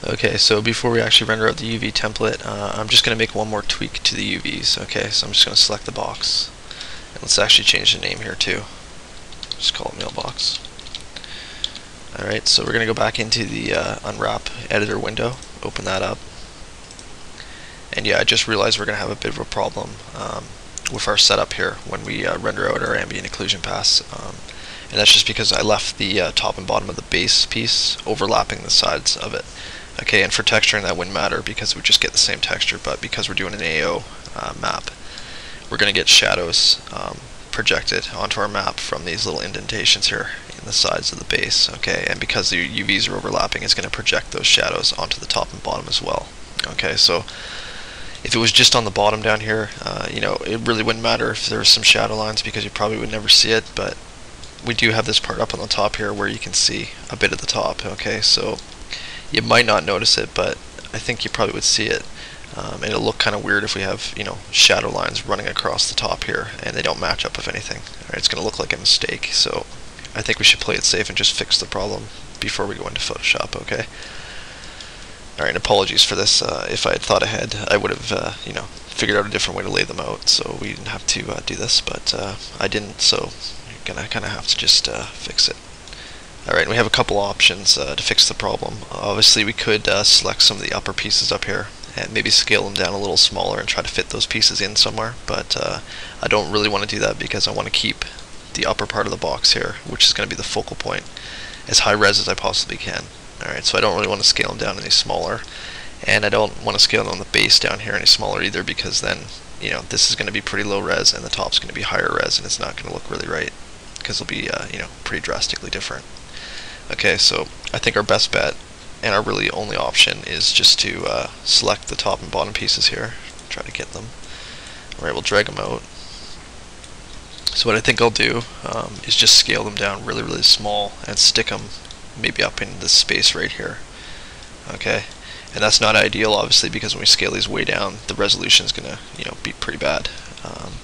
Okay, so before we actually render out the UV template, I'm just going to make one more tweak to the UVs. Okay, so I'm just going to select the box. And let's actually change the name here too. Just call it mailbox. Alright, so we're going to go back into the unwrap editor window, open that up. And yeah, I just realized we're going to have a bit of a problem with our setup here when we render out our ambient occlusion paths. And that's just because I left the top and bottom of the base piece overlapping the sides of it. Okay, and for texturing that wouldn't matter because we just get the same texture, but because we're doing an AO map, we're going to get shadows projected onto our map from these little indentations here in the sides of the base. Okay, and because the UVs are overlapping, it's going to project those shadows onto the top and bottom as well. Okay, so if it was just on the bottom down here, you know, it really wouldn't matter if there was some shadow lines because you probably would never see it, but we do have this part up on the top here where you can see a bit at the top. Okay, so you might not notice it, but I think you probably would see it. And it'll look kind of weird if we have, you know, shadow lines running across the top here and they don't match up with anything. Alright, it's going to look like a mistake, so I think we should play it safe and just fix the problem before we go into Photoshop. Okay. Alright, apologies for this. If I had thought ahead, I would have, you know, figured out a different way to lay them out, so we didn't have to do this, but I didn't, so you're gonna kind of have to just fix it. Alright, we have a couple options to fix the problem. Obviously we could select some of the upper pieces up here and maybe scale them down a little smaller and try to fit those pieces in somewhere, but I don't really want to do that because I want to keep the upper part of the box here, which is going to be the focal point, as high res as I possibly can. Alright, so I don't really want to scale them down any smaller, and I don't want to scale them on the base down here any smaller either, because then, you know, this is going to be pretty low res and the top's going to be higher res, and it's not going to look really right because it'll be you know, pretty drastically different. Okay, so I think our best bet and our really only option is just to select the top and bottom pieces here, try to get them. Alright, we'll drag them out. So what I think I'll do is just scale them down really, really small and stick them maybe up in this space right here. Okay, and that's not ideal obviously because when we scale these way down, the resolution is going to, you know, be pretty bad.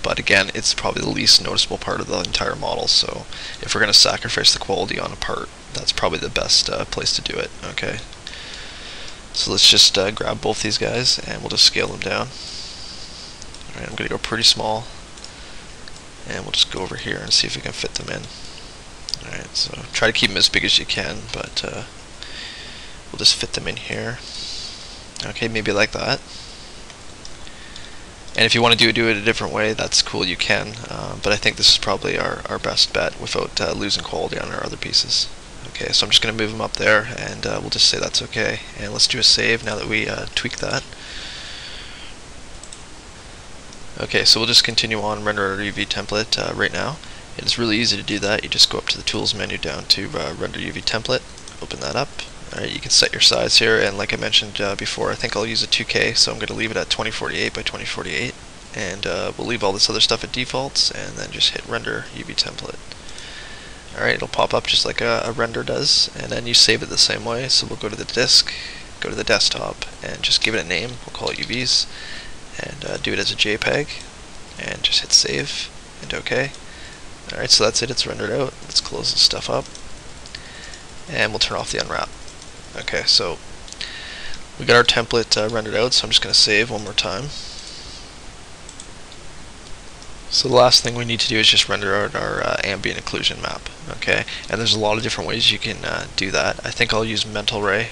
But again, it's probably the least noticeable part of the entire model, so if we're going to sacrifice the quality on a part, that's probably the best place to do it. Okay, so let's just grab both these guys and we'll just scale them down. Alright, I'm going to go pretty small, and we'll just go over here and see if we can fit them in. Alright, so try to keep them as big as you can, but we'll just fit them in here. Okay, maybe like that. And if you want to do it a different way, that's cool, you can, but I think this is probably our best bet without losing quality on our other pieces. Okay, so I'm just going to move them up there, and we'll just say that's okay. And let's do a save now that we tweaked that. Okay, so we'll just continue on render our UV template right now. And it's really easy to do that. You just go up to the Tools menu down to Render UV Template, open that up. Alright, you can set your size here, and like I mentioned before, I think I'll use a 2K, so I'm going to leave it at 2048 by 2048. And we'll leave all this other stuff at defaults, and then just hit Render UV Template. Alright, it'll pop up just like a render does, and then you save it the same way. So we'll go to the disk, go to the desktop, and just give it a name. We'll call it UVs, and do it as a JPEG, and just hit save, and OK. Alright, so that's it, it's rendered out. Let's close this stuff up, and we'll turn off the unwrap. Okay, so we got our template rendered out, so I'm just going to save one more time. So the last thing we need to do is just render out our ambient occlusion map. Okay, and there's a lot of different ways you can do that. I think I'll use mental ray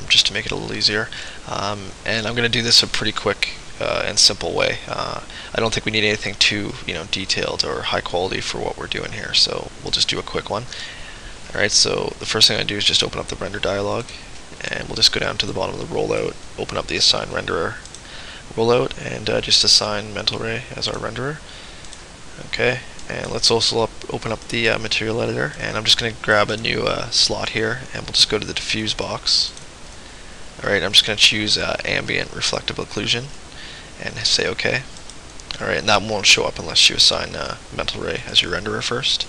just to make it a little easier, and I'm going to do this a pretty quick and simple way. I don't think we need anything too, you know, detailed or high quality for what we're doing here, so we'll just do a quick one. Alright, so the first thing I do is just open up the render dialog, and we'll just go down to the bottom of the rollout, open up the assign renderer rollout, and just assign mental ray as our renderer. Okay, and let's also open up the material editor, and I'm just going to grab a new slot here, and we'll just go to the diffuse box. Alright, I'm just going to choose ambient reflective occlusion and say OK. Alright, and that won't show up unless you assign mental ray as your renderer first.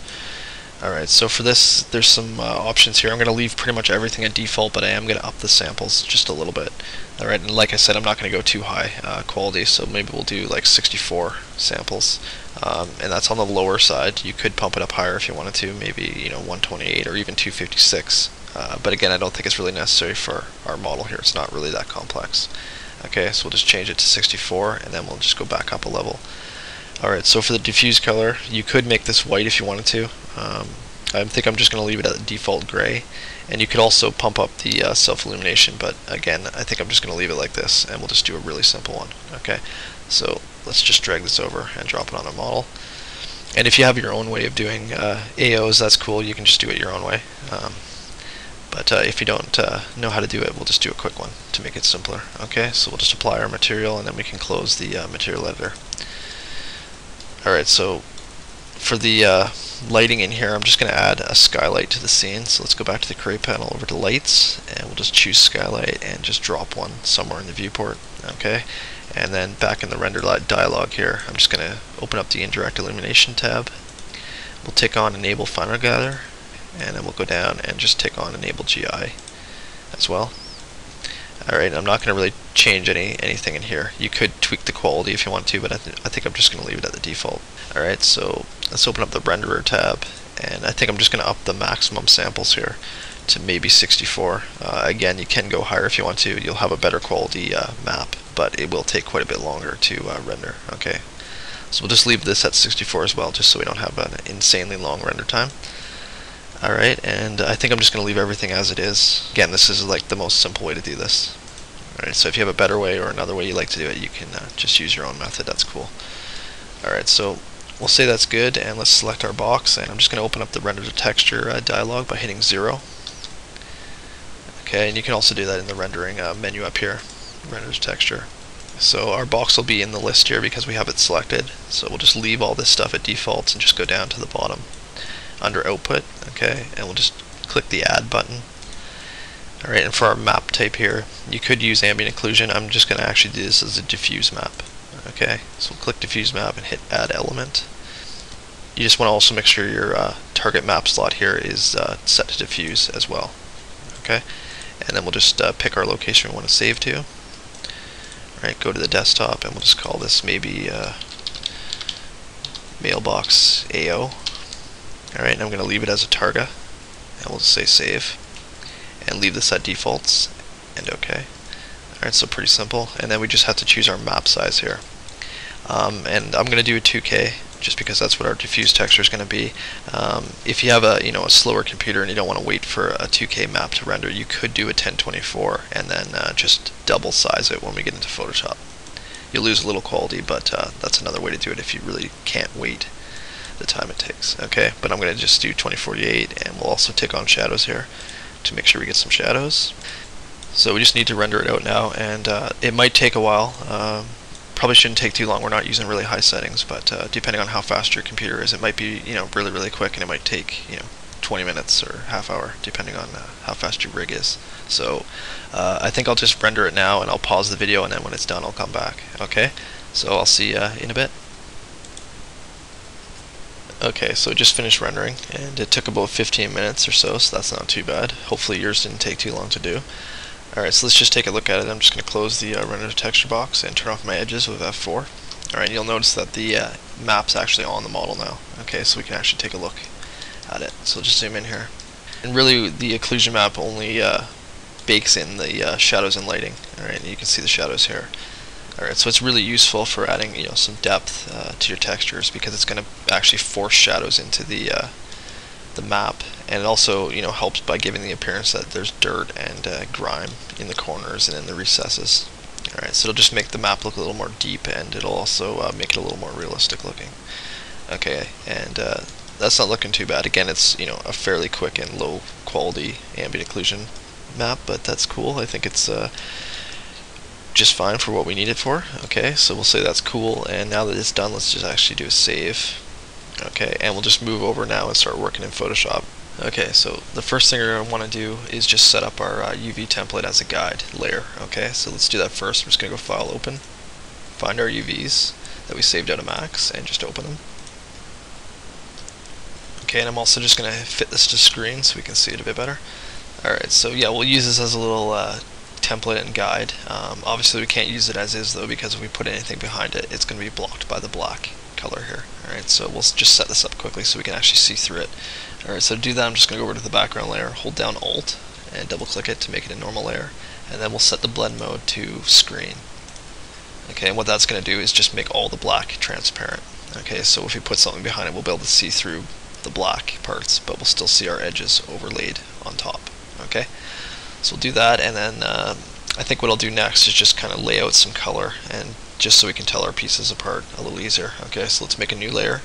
Alright, so for this, there's some options here. I'm going to leave pretty much everything at default, but I am going to up the samples just a little bit. Alright, and like I said, I'm not going to go too high quality, so maybe we'll do like 64 samples. And that's on the lower side. You could pump it up higher if you wanted to, maybe, you know, 128 or even 256. but again, I don't think it's really necessary for our model here. It's not really that complex. Okay, so we'll just change it to 64, and then we'll just go back up a level. Alright, so for the diffuse color, you could make this white if you wanted to. I think I'm just going to leave it at the default gray, and you could also pump up the self-illumination, but again, I think I'm just going to leave it like this, and we'll just do a really simple one. Okay, so let's just drag this over and drop it on our model. And if you have your own way of doing AOs, that's cool. You can just do it your own way. But if you don't know how to do it, we'll just do a quick one to make it simpler. Okay, so we'll just apply our material, and then we can close the material editor. Alright, so for the lighting in here, I'm just going to add a skylight to the scene. So let's go back to the create panel, over to lights, and we'll just choose skylight and just drop one somewhere in the viewport. Okay, and then back in the render dialog here, I'm just going to open up the indirect illumination tab. We'll tick on enable final gather, and then we'll go down and just tick on enable GI as well. Alright, I'm not going to really change anything in here. You could tweak the quality if you want to, but I think I'm just going to leave it at the default. Alright, so let's open up the renderer tab, and I think I'm just going to up the maximum samples here to maybe 64. Again, you can go higher if you want to. You'll have a better quality map, but it will take quite a bit longer to render. Okay, so we'll just leave this at 64 as well, just so we don't have an insanely long render time. Alright, and I think I'm just going to leave everything as it is. Again, this is like the most simple way to do this. Alright, so if you have a better way or another way you like to do it, you can just use your own method. That's cool. Alright, so we'll say that's good, and let's select our box, and I'm just going to open up the render to texture dialog by hitting 0. Okay, and you can also do that in the rendering menu up here, render to texture. So our box will be in the list here because we have it selected. So we'll just leave all this stuff at defaults and just go down to the bottom under output. Okay, and we'll just click the add button. Alright, and for our map type here, you could use ambient occlusion. I'm just going to actually do this as a diffuse map. Okay, so we'll click diffuse map and hit add element. You just want to also make sure your target map slot here is set to diffuse as well. Okay, and then we'll just pick our location we want to save to. Alright, go to the desktop, and we'll just call this maybe mailbox AO. Alright, and I'm going to leave it as a targa, and we'll just say save, and leave this at defaults, and OK. Alright, so pretty simple, and then we just have to choose our map size here. And I'm going to do a 2K, just because that's what our diffuse texture is going to be. If you have a slower computer and you don't want to wait for a 2K map to render, you could do a 1024 and then just double size it when we get into Photoshop. You'll lose a little quality, but that's another way to do it if you really can't wait the time it takes. Okay, but I'm going to just do 2048, and we'll also tick on shadows here to make sure we get some shadows. So we just need to render it out now, and it might take a while. Probably shouldn't take too long. We're not using really high settings, but depending on how fast your computer is, it might be really quick, and it might take 20 minutes or half hour depending on how fast your rig is. So I think I'll just render it now, and I'll pause the video, and then when it's done I'll come back. Okay, so I'll see you in a bit. Okay, so it just finished rendering, and it took about 15 minutes or so that's not too bad. Hopefully yours didn't take too long to do. Alright, so let's just take a look at it. I'm just going to close the render to texture box and turn off my edges with F4. Alright, you'll notice that the map's actually on the model now. Okay, so we can actually take a look at it. So just zoom in here. And really, the occlusion map only bakes in the shadows and lighting. Alright, and you can see the shadows here. Alright, so it's really useful for adding some depth to your textures, because it's going to actually force shadows into the map, and it also helps by giving the appearance that there's dirt and grime in the corners and in the recesses. Alright, so it'll just make the map look a little more deep, and it'll also make it a little more realistic looking. Okay, and that's not looking too bad. Again, it's a fairly quick and low quality ambient occlusion map, but that's cool. I think it's just fine for what we need it for. Okay, so we'll say that's cool, and now that it's done, let's just actually do a save. Okay, and we'll just move over now and start working in Photoshop. Okay, so the first thing we're going to want to do is just set up our UV template as a guide layer. Okay, so let's do that first. I'm just going to go File, Open, find our UVs that we saved out of Max, and just open them. Okay, and I'm also just going to fit this to screen so we can see it a bit better. Alright, so yeah, we'll use this as a little template and guide. Obviously we can't use it as is though, because if we put anything behind it, it's going to be blocked by the black color here. Alright, so we'll just set this up quickly so we can actually see through it. Alright, so to do that, I'm just going to go over to the background layer, hold down Alt, and double click it to make it a normal layer, and then we'll set the blend mode to screen. Okay, and what that's going to do is just make all the black transparent. Okay, so if we put something behind it, we'll be able to see through the black parts, but we'll still see our edges overlaid on top. Okay, so we'll do that, and then I think what I'll do next is just kind of lay out some color, and just so we can tell our pieces apart a little easier. Okay, so let's make a new layer,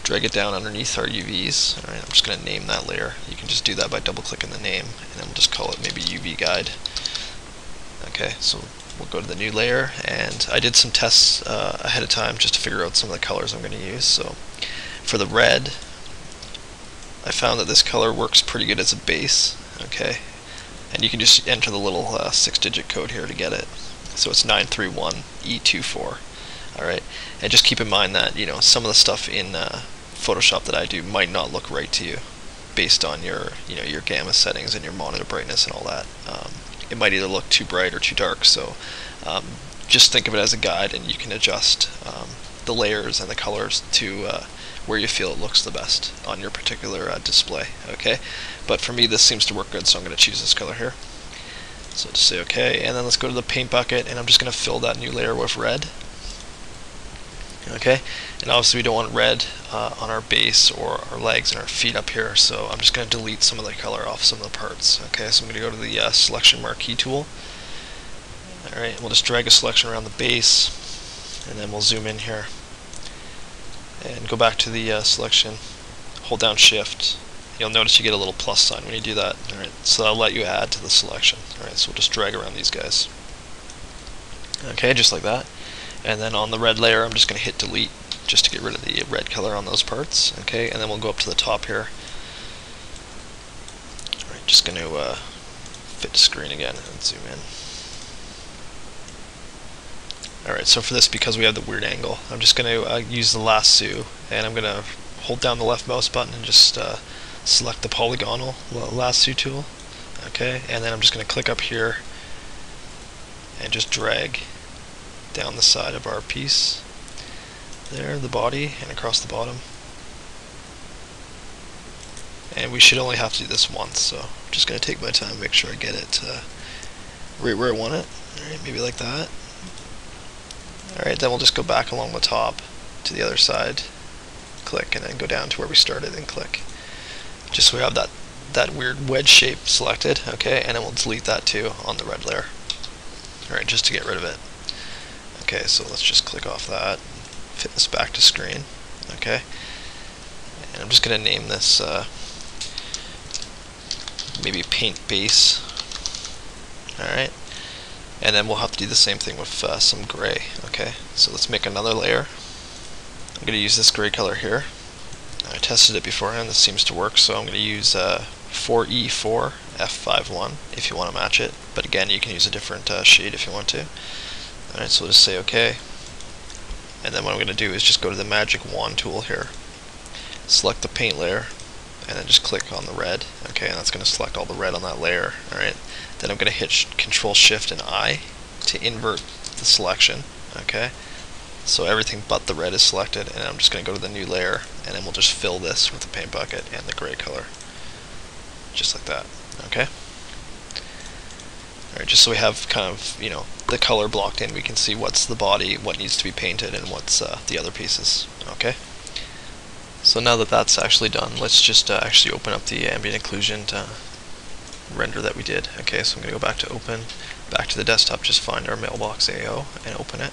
drag it down underneath our UVs. Alright, I'm just going to name that layer. You can just do that by double clicking the name, and then we'll just call it maybe UV guide. Okay, so we'll go to the new layer, and I did some tests ahead of time just to figure out some of the colors I'm going to use. So for the red, I found that this color works pretty good as a base. Okay, and you can just enter the little 6-digit code here to get it. So it's 931E24. Alright, and just keep in mind that some of the stuff in Photoshop that I do might not look right to you based on your your gamma settings and your monitor brightness and all that. It might either look too bright or too dark, so just think of it as a guide, and you can adjust the layers and the colors to where you feel it looks the best on your particular display. Okay, but for me this seems to work good, so I'm going to choose this color here. So just say OK, and then let's go to the paint bucket, and I'm just going to fill that new layer with red. Okay, and obviously we don't want red on our base or our legs and our feet up here, so I'm just going to delete some of the color off some of the parts. Okay, so I'm going to go to the selection marquee tool. Alright, we'll just drag a selection around the base, and then we'll zoom in here and go back to the selection, hold down Shift. You'll notice you get a little plus sign when you do that. Alright, so that'll let you add to the selection. Alright, so we'll just drag around these guys. Okay, just like that. And then on the red layer, I'm just going to hit delete just to get rid of the red color on those parts. Okay, and then we'll go up to the top here. Alright, just going to fit the screen again and zoom in. Alright, so for this, because we have the weird angle, I'm just going to use the lasso, and I'm going to hold down the left mouse button and just select the polygonal lasso tool. Okay, and then I'm just going to click up here and just drag down the side of our piece there, the body, and across the bottom. And we should only have to do this once, so I'm just going to take my time, make sure I get it right where I want it. Alright, maybe like that. Alright, then we'll just go back along the top to the other side, click, and then go down to where we started and click. Just so we have that weird wedge shape selected. Okay, and then we'll delete that too on the red layer. Alright, just to get rid of it. Okay, so let's just click off that, fit this back to screen. Okay, and I'm just going to name this maybe paint base. Alright, and then we'll have to do the same thing with some gray. Okay, so let's make another layer. I'm going to use this gray color here. I tested it beforehand, this seems to work, so I'm going to use 4E4 F51 if you want to match it, but again you can use a different shade if you want to. Alright, so we'll just say OK, and then what I'm going to do is just go to the magic wand tool here, select the paint layer, and then just click on the red. Okay, and that's going to select all the red on that layer. Alright, then I'm going to hit Control Shift and I to invert the selection. Okay, so everything but the red is selected, and I'm just going to go to the new layer, and then we'll just fill this with the paint bucket and the gray color, just like that. Okay. Alright, just so we have kind of the color blocked in, we can see what's the body, what needs to be painted, and what's the other pieces. Okay. So now that that's actually done, let's just actually open up the ambient occlusion render that we did. Okay, so I'm going to go back to open, back to the desktop, just find our mailbox AO and open it.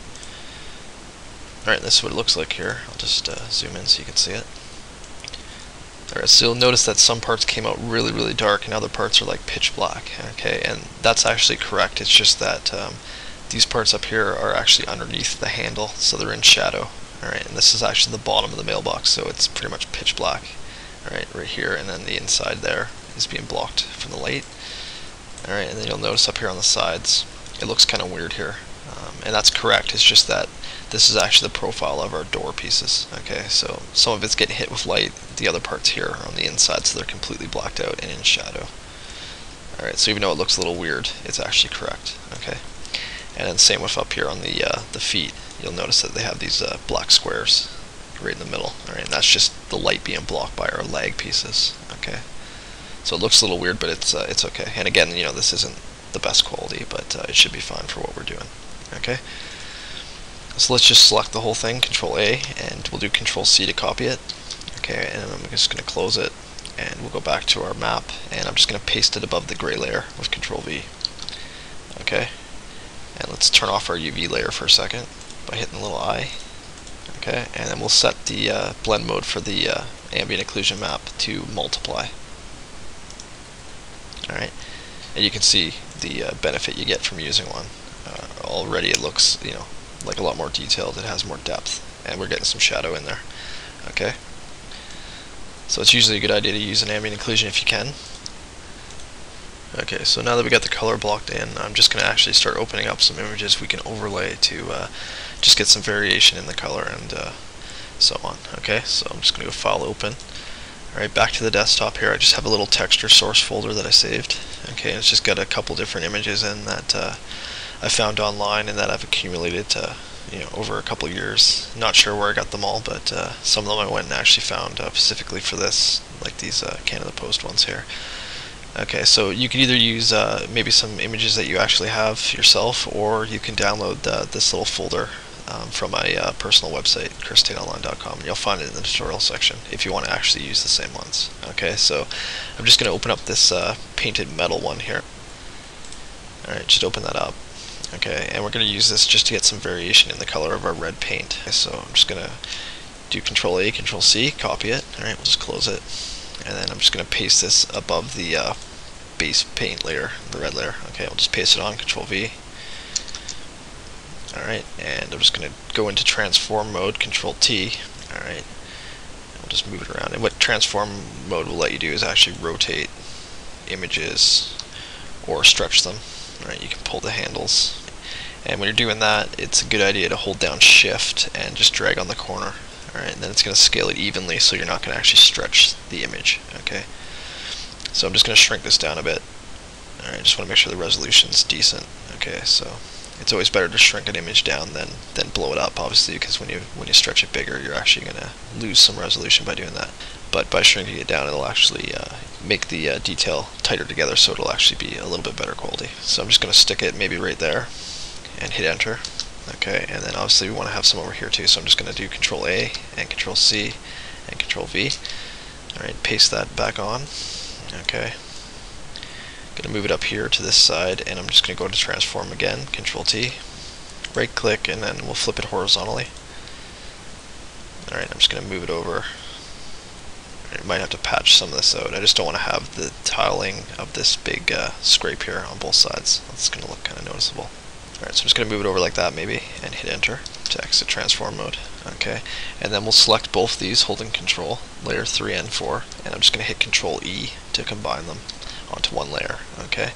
Alright, this is what it looks like here. I'll just zoom in so you can see it. Alright, so you'll notice that some parts came out really, really dark and other parts are like pitch black. Okay, and that's actually correct. It's just that these parts up here are actually underneath the handle, so they're in shadow. Alright, and this is actually the bottom of the mailbox, so it's pretty much pitch black. Alright, right here, and then the inside there is being blocked from the light. Alright, and then you'll notice up here on the sides, it looks kind of weird here. And that's correct, it's just that this is actually the profile of our door pieces. Okay, so some of it's getting hit with light, the other parts here are on the inside, so they're completely blacked out and in shadow. Alright, so even though it looks a little weird, it's actually correct. Okay, and then same with up here on the feet. You'll notice that they have these black squares right in the middle. Alright, and that's just the light being blocked by our lag pieces. Okay, so it looks a little weird, but it's okay. And again, this isn't the best quality, but it should be fine for what we're doing. Okay, so let's just select the whole thing, Control A, and we'll do Control C to copy it. Okay, and I'm just going to close it, and we'll go back to our map, and I'm just going to paste it above the gray layer with Control V. Okay, and let's turn off our UV layer for a second by hitting the little I. Okay, and then we'll set the blend mode for the ambient occlusion map to multiply. Alright, and you can see the benefit you get from using one. Already it looks, like a lot more detailed. It has more depth, and we're getting some shadow in there. Okay, so it's usually a good idea to use an ambient occlusion if you can. Okay, so now that we got the color blocked in, I'm just going to actually start opening up some images we can overlay to just get some variation in the color and so on. Okay, so I'm just going to go File, Open. Alright, back to the desktop here. I just have a little texture source folder that I saved. Okay, and it's just got a couple different images in that I found online and that I've accumulated over a couple of years. Not sure where I got them all, but some of them I went and actually found specifically for this, like these Canada Post ones here. Okay, so you can either use maybe some images that you actually have yourself, or you can download this little folder from my personal website, christateonline.com, and you'll find it in the tutorial section if you want to actually use the same ones. Okay, so I'm just going to open up this painted metal one here. Alright, just open that up. Okay, and we're going to use this just to get some variation in the color of our red paint. Okay, so I'm just going to do Control A, Control C, copy it. Alright, we'll just close it. And then I'm just going to paste this above the base paint layer, the red layer. Okay, I'll just paste it on, Control V. Alright, and I'm just going to go into transform mode, Control T. Alright, I'll just move it around. And what transform mode will let you do is actually rotate images or stretch them. Alright, you can pull the handles. And when you're doing that, it's a good idea to hold down Shift and just drag on the corner. Alright, and then it's going to scale it evenly so you're not going to actually stretch the image. Okay, so I'm just going to shrink this down a bit. Alright, just want to make sure the resolution's decent. Okay, so it's always better to shrink an image down than blow it up, obviously, because when you stretch it bigger, you're actually going to lose some resolution by doing that. But by shrinking it down, it'll actually make the detail tighter together, so it'll actually be a little bit better quality. So I'm just going to stick it maybe right there and hit enter. Okay, and then obviously we want to have some over here too, so I'm just going to do Control A and Control C and Control V. Alright, paste that back on. Okay, going to move it up here to this side, and I'm just going to go to transform again, Control T, right click, and then we'll flip it horizontally. Alright, I'm just going to move it over. You might have to patch some of this out. I just don't want to have the tiling of this big scrape here on both sides. That's going to look kind of noticeable. Alright, so I'm just going to move it over like that maybe, and hit enter to exit transform mode. Okay, and then we'll select both these holding Control, layer 3 and 4, and I'm just going to hit Control E to combine them onto one layer. Okay,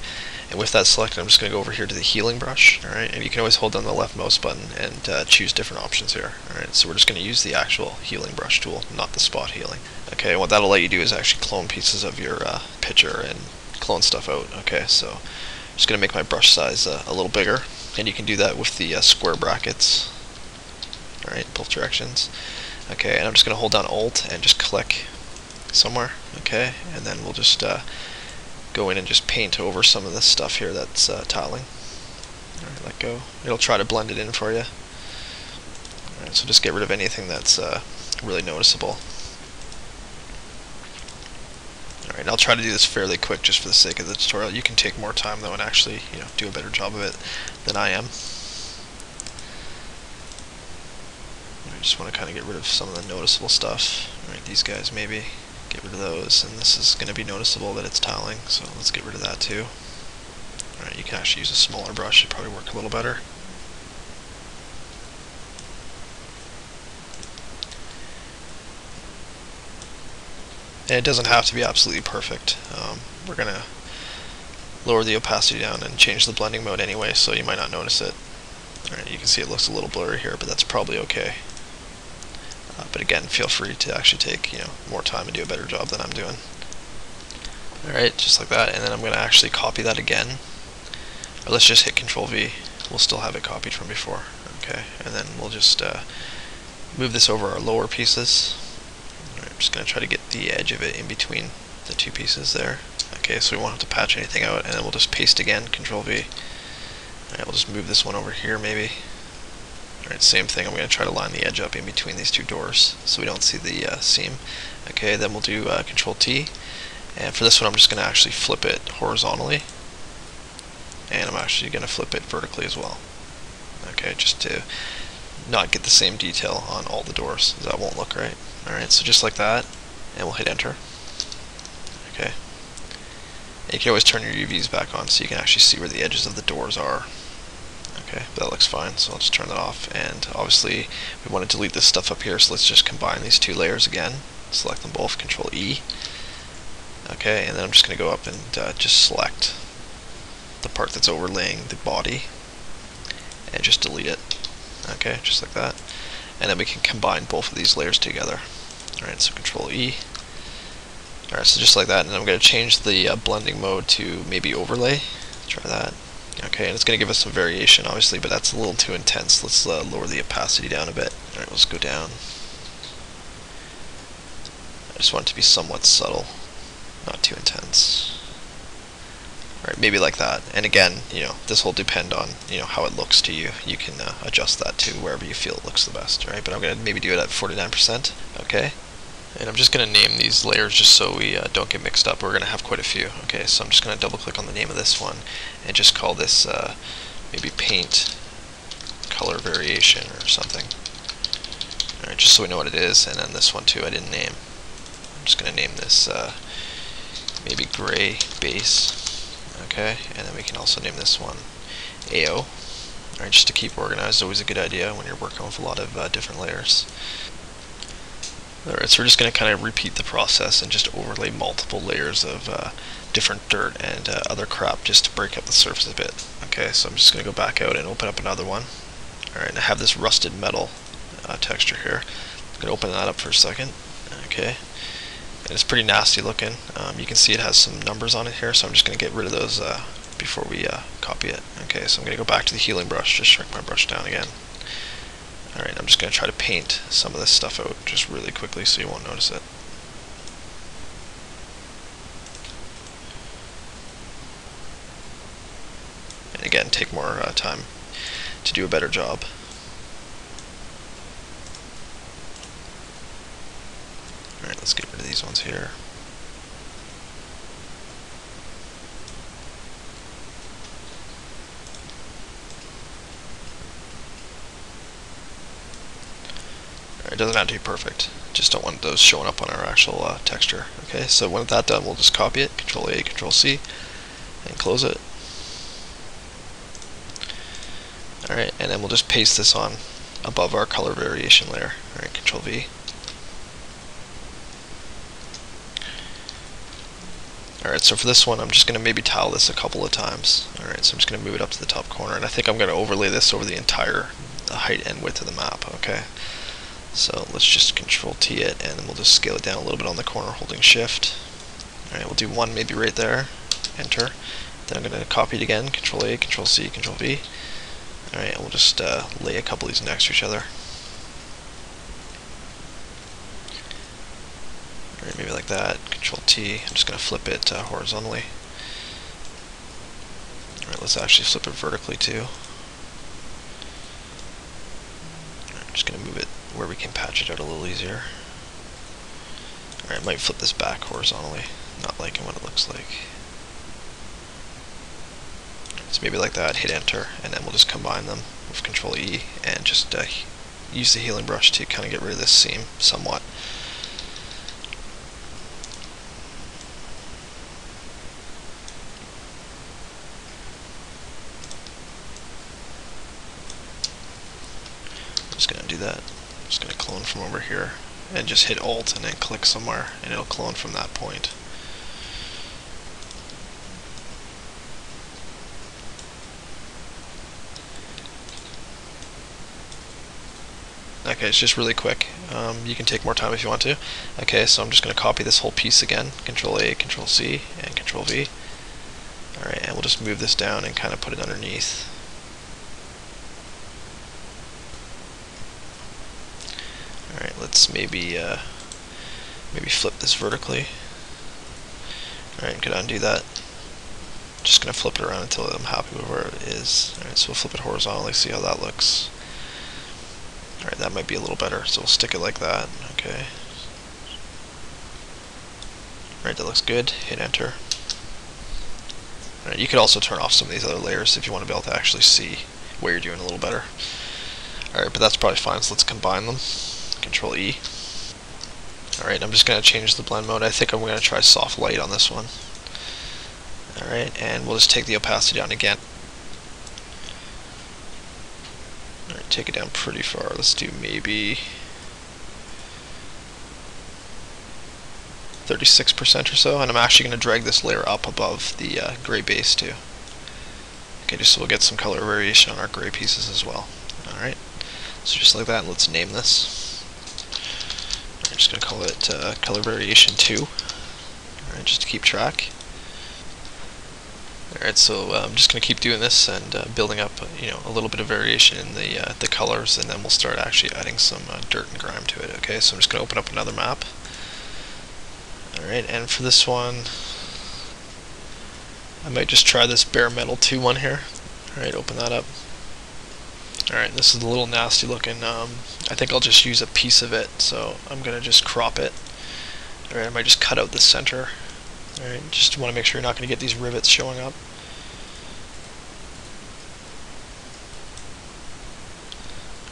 and with that selected, I'm just going to go over here to the healing brush. Alright, and you can always hold down the left mouse button and choose different options here. Alright, so we're just going to use the actual healing brush tool, not the spot healing. Okay, and what that'll let you do is actually clone pieces of your picture and clone stuff out. Okay, so I'm just going to make my brush size a little bigger. And you can do that with the square brackets. Alright, both directions. Okay, and I'm just going to hold down Alt and just click somewhere. Okay, and then we'll just go in and just paint over some of this stuff here that's tiling. Alright, let go. It'll try to blend it in for you. Alright, so just get rid of anything that's really noticeable. Alright, I'll try to do this fairly quick just for the sake of the tutorial. You can take more time though and actually, do a better job of it than I am. I just want to kind of get rid of some of the noticeable stuff. Alright, these guys maybe. Get rid of those, and this is going to be noticeable that it's tiling, so let's get rid of that too. Alright, you can actually use a smaller brush, it'd probably work a little better. And it doesn't have to be absolutely perfect. We're going to lower the opacity down and change the blending mode anyway, so you might not notice it. Alright, you can see it looks a little blurry here, but that's probably okay. But again, feel free to actually take more time and do a better job than I'm doing. Alright, just like that, and then I'm going to actually copy that again. Or let's just hit Control V. We'll still have it copied from before. Okay, and then we'll just move this over our lower pieces. I'm just going to try to get the edge of it in between the two pieces there. Okay, so we won't have to patch anything out, and then we'll just paste again, Control V. Alright, we'll just move this one over here maybe. Alright, same thing, I'm going to try to line the edge up in between these two doors so we don't see the seam. Okay, then we'll do Control T, and for this one I'm just going to actually flip it horizontally, and I'm actually going to flip it vertically as well. Okay, just to not get the same detail on all the doors, because that won't look right. Alright, so just like that, and we'll hit enter. Okay. And you can always turn your UVs back on so you can actually see where the edges of the doors are. Okay, that looks fine, so I'll just turn that off. And obviously we want to delete this stuff up here, so let's just combine these two layers again. Select them both, Control E. Okay, and then I'm just going to go up and just select the part that's overlaying the body and just delete it. Okay, just like that. And then we can combine both of these layers together. Alright, so Control E. Alright, so just like that, and I'm going to change the blending mode to maybe overlay. Try that. Okay, and it's going to give us some variation, obviously, but that's a little too intense. Let's lower the opacity down a bit. Alright, let's go down. I just want it to be somewhat subtle, not too intense. Alright, maybe like that. And again, this will depend on, how it looks to you. You can adjust that to wherever you feel it looks the best, right? But I'm going to maybe do it at 49%, okay? And I'm just going to name these layers just so we don't get mixed up. We're going to have quite a few. Okay, so I'm just going to double click on the name of this one and just call this maybe paint color variation or something. Alright, just so we know what it is. And then this one too I didn't name. I'm just going to name this maybe gray base. Okay, and then we can also name this one AO. Alright, just to keep organized, always a good idea when you're working with a lot of different layers. Alright, so we're just going to kind of repeat the process and just overlay multiple layers of different dirt and other crap just to break up the surface a bit. Okay, so I'm just going to go back out and open up another one. Alright, and I have this rusted metal texture here. I'm going to open that up for a second. Okay, and it's pretty nasty looking. You can see it has some numbers on it here, so I'm just going to get rid of those before we copy it. Okay, so I'm going to go back to the healing brush, just shrink my brush down again. Alright, I'm just going to try to paint some of this stuff out just really quickly so you won't notice it. And again, take more time to do a better job. Alright, let's get rid of these ones here. It doesn't have to be perfect. Just don't want those showing up on our actual texture. Okay, so when that's done, we'll just copy it, Control A, Control C, and close it. Alright, and then we'll just paste this on above our color variation layer. Alright, Control V. Alright, so for this one, I'm just going to maybe tile this a couple of times. Alright, so I'm just going to move it up to the top corner, and I think I'm going to overlay this over the entire height and width of the map. Okay. So let's just Control T it, and then we'll just scale it down a little bit on the corner holding Shift. Alright, we'll do one maybe right there, Enter. Then I'm going to copy it again, Control A, Control C, Control V. Alright, and we'll just lay a couple of these next to each other. Alright, maybe like that, Control T. I'm just going to flip it horizontally. Alright, let's actually flip it vertically too. Alright, I'm just going to move it where we can patch it out a little easier. Alright, I might flip this back horizontally. Not liking what it looks like. So maybe like that, hit enter, and then we'll just combine them with Control E and just use the healing brush to kind of get rid of this seam somewhat. I'm just going to do that. I'm just going to clone from over here and just hit Alt and then click somewhere, and it'll clone from that point. Okay, it's just really quick. You can take more time if you want to. Okay, so I'm just going to copy this whole piece again. Control A, Control C, and Control V. Alright, and we'll just move this down and kind of put it underneath. let's maybe flip this vertically. Alright, could undo that. Just going to flip it around until I'm happy with where it is. Alright, so we'll flip it horizontally, see how that looks. Alright, that might be a little better, so we'll stick it like that. Okay. Alright, that looks good. Hit enter. Alright, you could also turn off some of these other layers if you want to be able to actually see what you're doing a little better. Alright, but that's probably fine, so let's combine them. Control E. Alright, I'm just going to change the blend mode. I think I'm going to try soft light on this one. Alright, and we'll just take the opacity down again. Alright, take it down pretty far. Let's do maybe 36% or so, and I'm actually going to drag this layer up above the gray base too. Okay, just so we'll get some color variation on our gray pieces as well. Alright, so just like that, let's name this. I'm just going to call it color variation 2. Alright, just to keep track. Alright, so I'm just going to keep doing this and building up a little bit of variation in the colors, and then we'll start actually adding some dirt and grime to it. Okay, so I'm just going to open up another map. Alright, and for this one, I might just try this bare metal 2 one here. Alright, open that up. Alright, this is a little nasty looking. I think I'll just use a piece of it, so I'm going to just crop it. Alright, I might just cut out the center. Alright, just want to make sure you're not going to get these rivets showing up.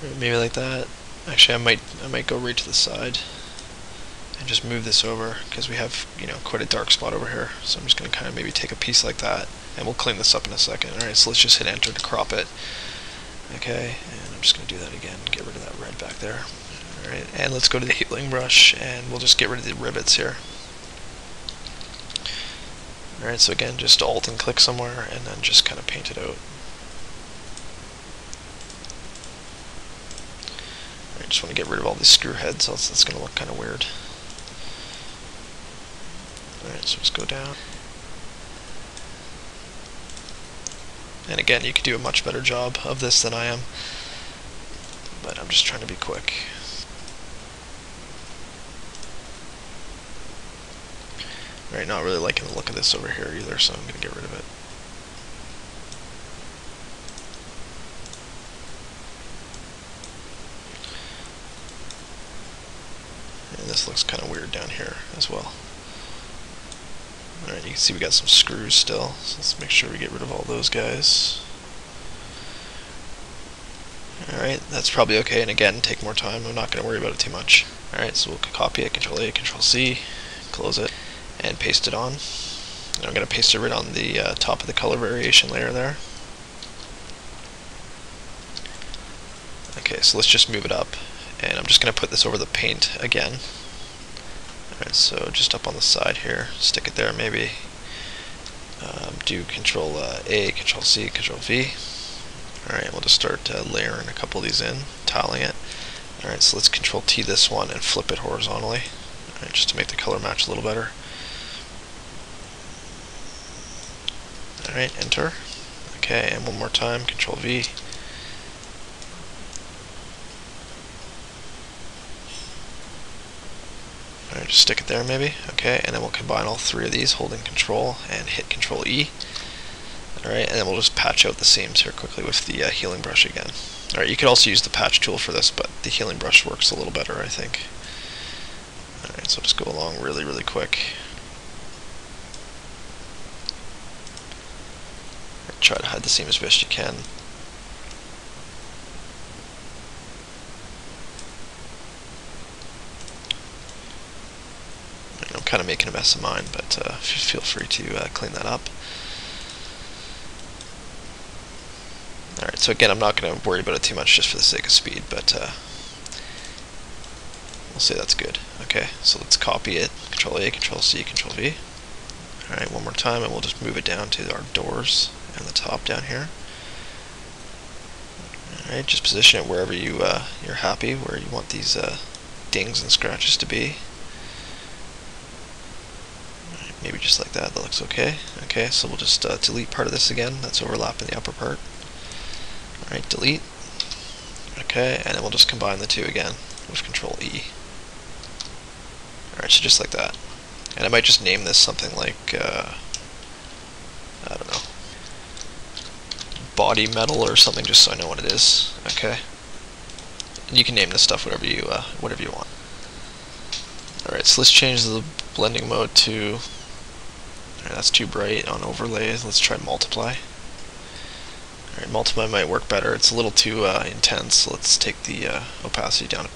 Alright, maybe like that. Actually, I might go right to the side and just move this over, because we have quite a dark spot over here. So I'm just going to kind of maybe take a piece like that, and we'll clean this up in a second. Alright, so let's just hit enter to crop it. Okay, and I'm just going to do that again, get rid of that red back there. Alright, and let's go to the healing brush, and we'll just get rid of the rivets here. Alright, so again, just Alt and click somewhere, and then just kind of paint it out. I just want to get rid of all these screw heads, else it's going to look kind of weird. Alright, so let's go down. And again, you could do a much better job of this than I am, but I'm just trying to be quick. Alright, not really liking the look of this over here either, so I'm going to get rid of it. And this looks kind of weird down here as well. Alright, you can see we got some screws still, so let's make sure we get rid of all those guys. Alright, that's probably okay, and again, take more time. I'm not going to worry about it too much. Alright, so we'll copy it, Control A, Control C, close it, and paste it on. And I'm going to paste it right on the top of the color variation layer there. Okay, so let's just move it up, and I'm just going to put this over the paint again. Alright, so just up on the side here, stick it there maybe. Do Control A, Control C, Control V. Alright, we'll just start layering a couple of these in, tiling it. Alright, so let's Control T this one and flip it horizontally. Alright, just to make the color match a little better. Alright, enter. Okay, and one more time, Control V. Alright, just stick it there maybe. Okay, and then we'll combine all three of these, holding Control and hit Control E. Alright, and then we'll just patch out the seams here quickly with the healing brush again. Alright, you could also use the patch tool for this, but the healing brush works a little better, I think. Alright, so just go along really, really quick. Try to hide the seam as best you can. I'm kind of making a mess of mine, but feel free to clean that up. Alright, so again, I'm not going to worry about it too much just for the sake of speed, but we'll say that's good. Okay, so let's copy it. Control A, Control C, Control V. Alright, one more time, and we'll just move it down to our doors and the top down here. Alright, just position it wherever you're happy, where you want these dings and scratches to be. Alright, maybe just like that, that looks okay. Okay, so we'll just delete part of this again, that's overlapping the upper part. Alright, delete. Okay, and then we'll just combine the two again with Control E. Alright, so just like that. And I might just name this something like, I don't know, body metal or something, just so I know what it is. Okay. And you can name this stuff whatever you want. Alright, so let's change the blending mode to, that's too bright on overlay. Let's try multiply. Alright, multiply might work better. It's a little too intense, so let's take the opacity down.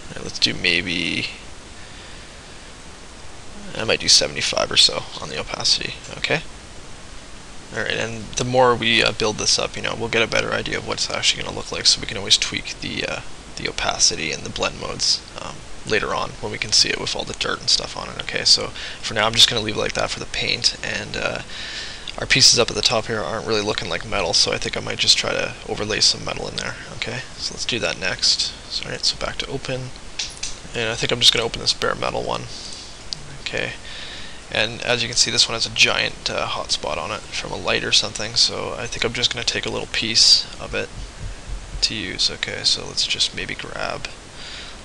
Alright, let's do maybe, I might do 75 or so on the opacity. Okay. Alright, and the more we build this up, we'll get a better idea of what it's actually going to look like, so we can always tweak the opacity and the blend modes later on when we can see it with all the dirt and stuff on it. Okay, so for now I'm just going to leave it like that for the paint, and our pieces up at the top here aren't really looking like metal, so I think I might just try to overlay some metal in there. Okay, so let's do that next. Alright, so back to open, and I think I'm just going to open this bare metal one. Okay. And as you can see, this one has a giant hotspot on it from a light or something, so I think I'm just going to take a little piece of it to use. Okay, so let's just maybe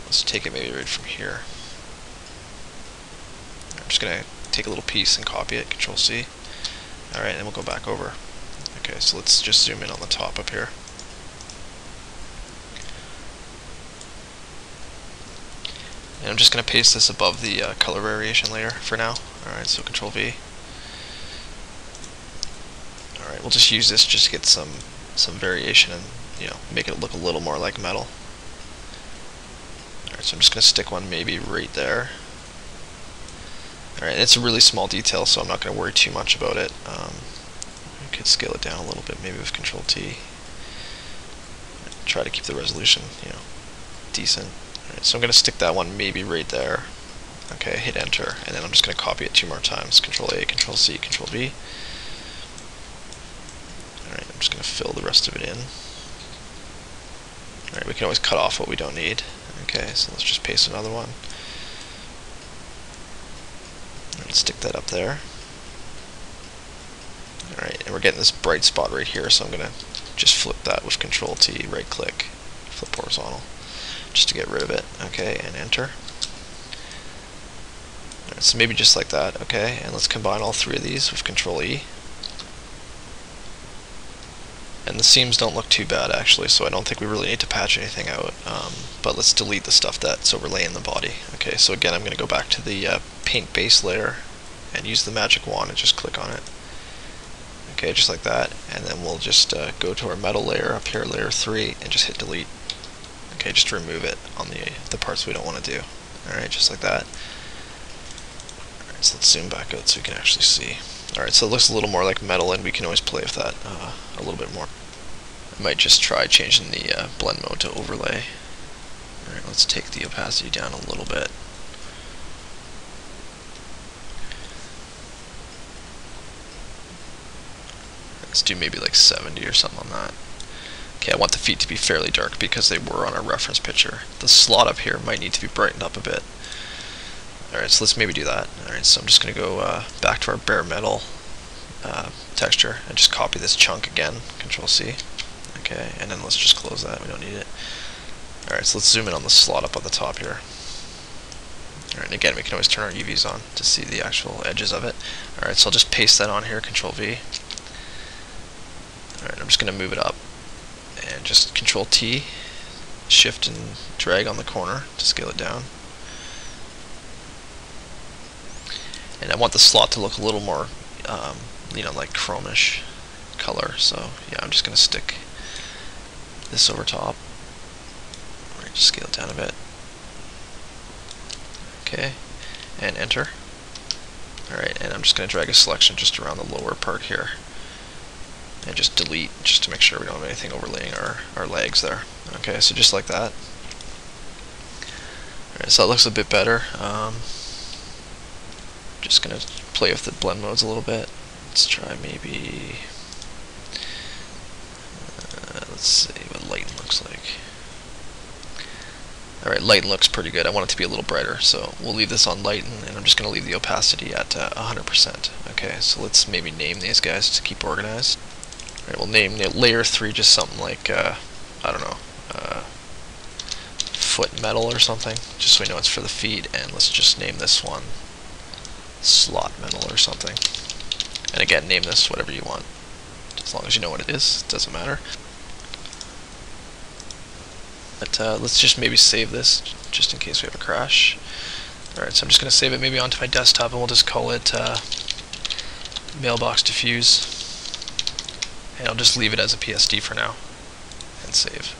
let's take it maybe right from here. I'm just going to take a little piece and copy it, Control C. Alright, and we'll go back over. Okay, so let's just zoom in on the top up here. And I'm just going to paste this above the color variation layer for now. Alright, so Control V. Alright, we'll just use this just to get some variation and make it look a little more like metal. Alright, so I'm just going to stick one maybe right there. Alright, it's a really small detail, so I'm not going to worry too much about it. I could scale it down a little bit, maybe with Control T. Try to keep the resolution, decent. Alright, so I'm going to stick that one maybe right there. Okay, hit enter, and then I'm just going to copy it 2 more times. Control A, Control C, Control V. Alright, I'm just going to fill the rest of it in. Alright, we can always cut off what we don't need. Okay, so let's just paste another one. And stick that up there. Alright, and we're getting this bright spot right here, so I'm going to just flip that with Control T, right click, flip horizontal, just to get rid of it. Okay, and enter. Alright, so maybe just like that. Okay, and let's combine all 3 of these with Control E. And the seams don't look too bad actually, so I don't think we really need to patch anything out. But let's delete the stuff that's overlaying the body. Okay, so again I'm going to go back to the paint base layer and use the magic wand and just click on it. Okay, just like that, and then we'll just go to our metal layer up here, layer 3, and just hit delete. Okay, just to remove it on the parts we don't want to do. Alright, just like that. Alright, so let's zoom back out so we can actually see. Alright, so it looks a little more like metal, and we can always play with that a little bit more. I might just try changing the blend mode to overlay. Alright, let's take the opacity down a little bit. Let's do maybe like 70 or something on that. Okay, I want the feet to be fairly dark because they were on our reference picture. The slot up here might need to be brightened up a bit. Alright, so let's maybe do that. Alright, so I'm just going to go back to our bare metal texture and just copy this chunk again, Control C. Okay, and then let's just close that, we don't need it. Alright, so let's zoom in on the slot up on the top here. Alright, and again we can always turn our UVs on to see the actual edges of it. Alright, so I'll just paste that on here, Control V. Alright, I'm just going to move it up and just Control T, shift and drag on the corner to scale it down. And I want the slot to look a little more, like chromish color. So yeah, I'm just going to stick this over top. Alright, just scale it down a bit. Okay, and enter. Alright, and I'm just going to drag a selection just around the lower part here. And just delete, just to make sure we don't have anything overlaying our legs there. Okay, so just like that. Alright, so that looks a bit better. Just going to play with the blend modes a little bit. Let's try maybe, let's see what lighten looks like. Alright, lighten looks pretty good. I want it to be a little brighter, so we'll leave this on lighten, and I'm just going to leave the opacity at 100%. Okay, so let's maybe name these guys to keep organized. Alright, we'll name layer 3 just something like, I don't know, foot metal or something, just so we know it's for the feet. And let's just name this one slot metal or something. And again, name this whatever you want, as long as you know what it is. It doesn't matter. But let's just maybe save this just in case we have a crash. Alright, so I'm just going to save it maybe onto my desktop, and we'll just call it mailbox diffuse. And I'll just leave it as a PSD for now and save.